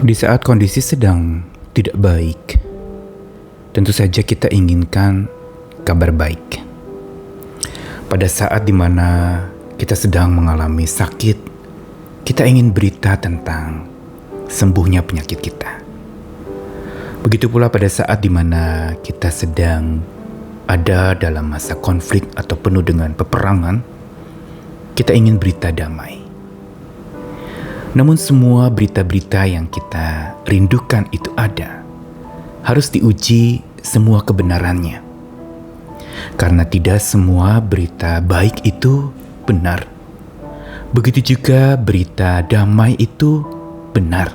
Di saat kondisi sedang tidak baik, tentu saja kita inginkan kabar baik. Pada saat dimana kita sedang mengalami sakit, kita ingin berita tentang sembuhnya penyakit kita. Begitu pula pada saat dimana kita sedang ada dalam masa konflik atau penuh dengan peperangan, kita ingin berita damai. Namun semua berita-berita yang kita rindukan itu harus diuji semua kebenarannya. Karena tidak semua berita baik itu benar. Begitu juga berita damai itu benar.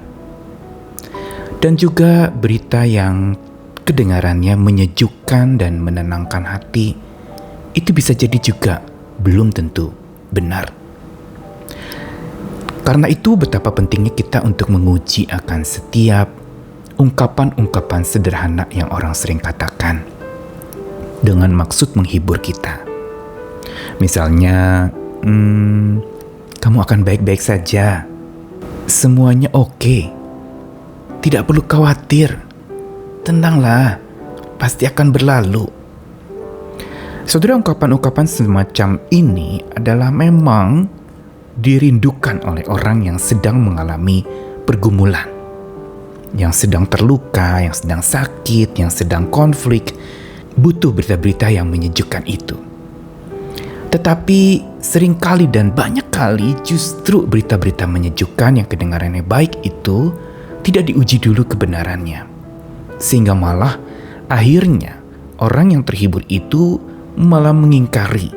Dan juga berita yang kedengarannya menyejukkan dan menenangkan hati, itu bisa jadi juga belum tentu benar. Karena itu betapa pentingnya kita untuk menguji akan setiap ungkapan-ungkapan sederhana yang orang sering katakan dengan maksud menghibur kita. Misalnya, kamu akan baik-baik saja, semuanya oke, tidak perlu khawatir, tenanglah, pasti akan berlalu. Saudara, ungkapan-ungkapan semacam ini adalah memang dirindukan oleh orang yang sedang mengalami pergumulan, yang sedang terluka, yang sedang sakit, yang sedang konflik, butuh berita-berita yang menyejukkan itu. Tetapi seringkali dan banyak kali justru berita-berita menyejukkan yang kedengarannya baik itu tidak diuji dulu kebenarannya. Sehingga malah akhirnya orang yang terhibur itu malah mengingkari,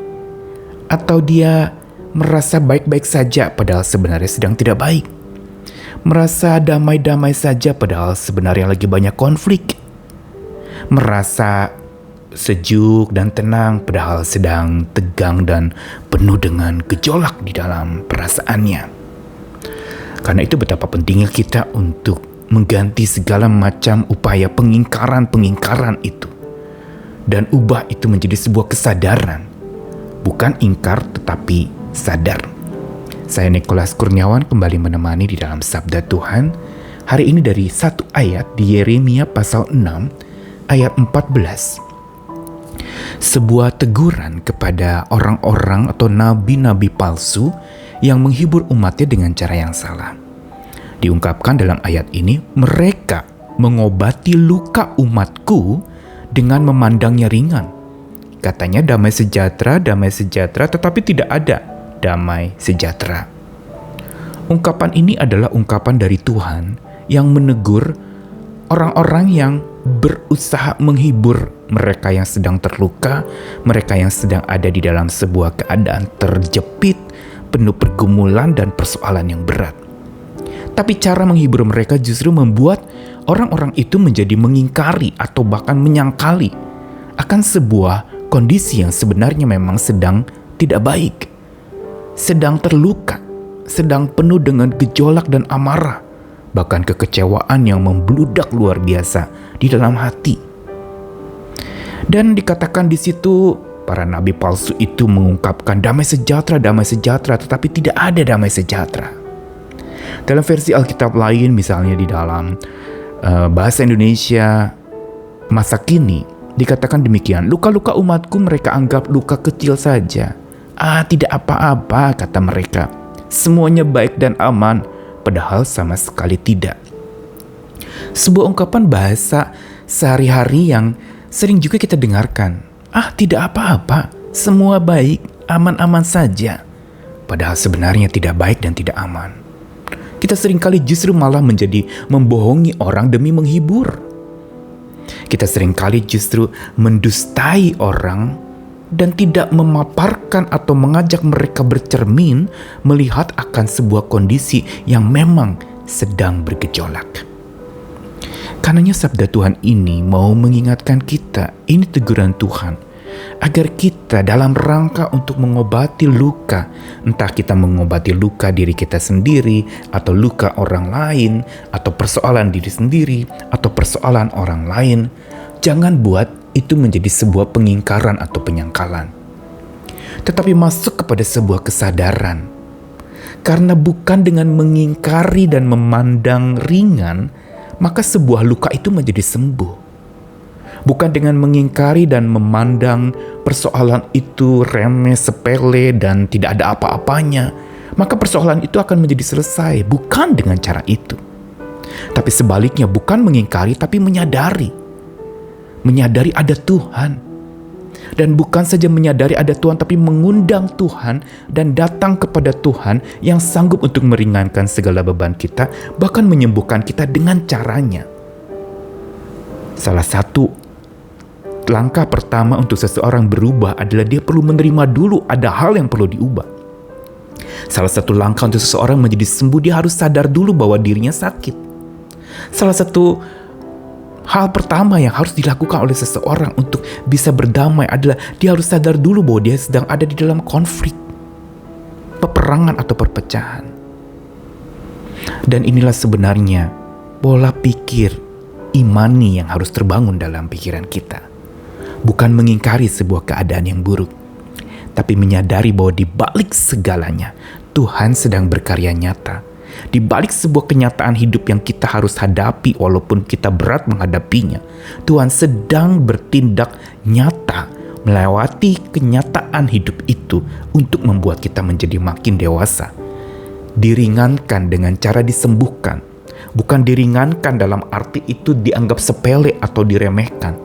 atau dia merasa baik-baik saja padahal sebenarnya sedang tidak baik. Merasa damai-damai saja padahal sebenarnya lagi banyak konflik. Merasa sejuk dan tenang padahal sedang tegang dan penuh dengan gejolak di dalam perasaannya. Karena itu betapa pentingnya kita untuk mengganti segala macam upaya pengingkaran itu. Dan ubah itu menjadi sebuah kesadaran. Bukan ingkar tetapi sadar. Saya Nikolas Kurniawan kembali menemani di dalam Sabda Tuhan. Hari ini dari satu ayat di Yeremia pasal 6 ayat 14. Sebuah teguran kepada orang-orang atau nabi-nabi palsu yang menghibur umatnya dengan cara yang salah. Diungkapkan dalam ayat ini, mereka mengobati luka umatku dengan memandangnya ringan. Katanya damai sejahtera, tetapi tidak ada damai sejahtera. Ungkapan ini adalah ungkapan dari Tuhan yang menegur orang-orang yang berusaha menghibur mereka yang sedang terluka, mereka yang sedang ada di dalam sebuah keadaan terjepit, penuh pergumulan dan persoalan yang berat. Tapi cara menghibur mereka justru membuat orang-orang itu menjadi mengingkari atau bahkan menyangkali akan sebuah kondisi yang sebenarnya memang sedang tidak baik, sedang terluka, sedang penuh dengan gejolak dan amarah, bahkan kekecewaan yang membludak luar biasa di dalam hati. Dan dikatakan di situ para nabi palsu itu mengungkapkan damai sejahtera, tetapi tidak ada damai sejahtera. Dalam versi Alkitab lain, misalnya di dalam bahasa Indonesia masa kini, dikatakan demikian, luka-luka umatku mereka anggap luka kecil saja. Tidak apa-apa, kata mereka. Semuanya baik dan aman, padahal sama sekali tidak. Sebuah ungkapan bahasa sehari-hari yang sering juga kita dengarkan. Tidak apa-apa, semua baik, aman-aman saja. Padahal sebenarnya tidak baik dan tidak aman. Kita seringkali justru malah menjadi membohongi orang demi menghibur. Kita seringkali justru mendustai orang dan tidak memaparkan atau mengajak mereka bercermin melihat akan sebuah kondisi yang memang sedang bergejolak. Karenanya sabda Tuhan ini mau mengingatkan kita, ini teguran Tuhan, agar kita dalam rangka untuk mengobati luka, entah kita mengobati luka diri kita sendiri, atau luka orang lain, atau persoalan diri sendiri, atau persoalan orang lain, jangan buat itu menjadi sebuah pengingkaran atau penyangkalan. Tetapi masuk kepada sebuah kesadaran Karena bukan dengan mengingkari dan memandang ringan, maka sebuah luka itu menjadi sembuh. Bukan dengan mengingkari dan memandang persoalan itu remeh, sepele, dan tidak ada apa-apanya, maka persoalan itu akan menjadi selesai. Bukan dengan cara itu. Tapi sebaliknya, bukan mengingkari, tapi menyadari. Menyadari ada Tuhan. Dan bukan saja menyadari ada Tuhan, tapi mengundang Tuhan dan datang kepada Tuhan yang sanggup untuk meringankan segala beban kita, bahkan menyembuhkan kita dengan caranya. Salah satu langkah pertama untuk seseorang berubah adalah dia perlu menerima dulu ada hal yang perlu diubah. Salah satu langkah untuk seseorang menjadi sembuh, dia harus sadar dulu bahwa dirinya sakit. Salah satu hal pertama yang harus dilakukan oleh seseorang untuk bisa berdamai adalah dia harus sadar dulu bahwa dia sedang ada di dalam konflik, peperangan atau perpecahan. Dan inilah sebenarnya pola pikir imani yang harus terbangun dalam pikiran kita. Bukan mengingkari sebuah keadaan yang buruk, tapi menyadari bahwa di balik segalanya Tuhan sedang berkarya nyata. Di balik sebuah kenyataan hidup yang kita harus hadapi walaupun kita berat menghadapinya, Tuhan sedang bertindak nyata melewati kenyataan hidup itu untuk membuat kita menjadi makin dewasa. Diringankan dengan cara disembuhkan, bukan diringankan dalam arti itu dianggap sepele atau diremehkan,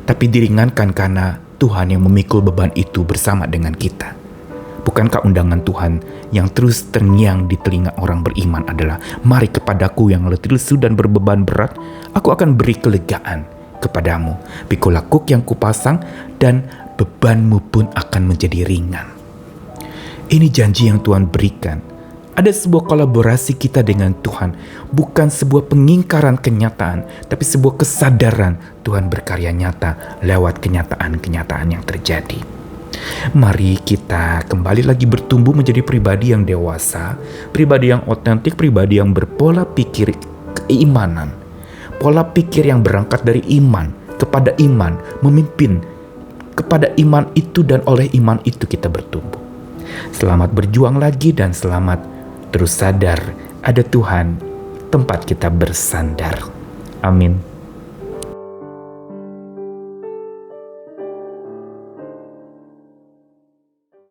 tapi diringankan karena Tuhan yang memikul beban itu bersama dengan kita. Bukankah undangan Tuhan yang terus terngiang di telinga orang beriman adalah, mari kepadaku yang letih lesu dan berbeban berat, aku akan beri kelegaan kepadamu. Pikulah kuk yang kupasang dan bebanmu pun akan menjadi ringan. Ini janji yang Tuhan berikan. Ada sebuah kolaborasi kita dengan Tuhan, bukan sebuah pengingkaran kenyataan, tapi sebuah kesadaran Tuhan berkarya nyata lewat kenyataan-kenyataan yang terjadi. Mari kita kembali lagi bertumbuh menjadi pribadi yang dewasa, pribadi yang otentik, pribadi yang berpola pikir keimanan, pola pikir yang berangkat dari iman kepada iman, memimpin kepada iman itu, dan oleh iman itu kita bertumbuh. Selamat berjuang lagi dan selamat terus sadar ada Tuhan tempat kita bersandar. Amin.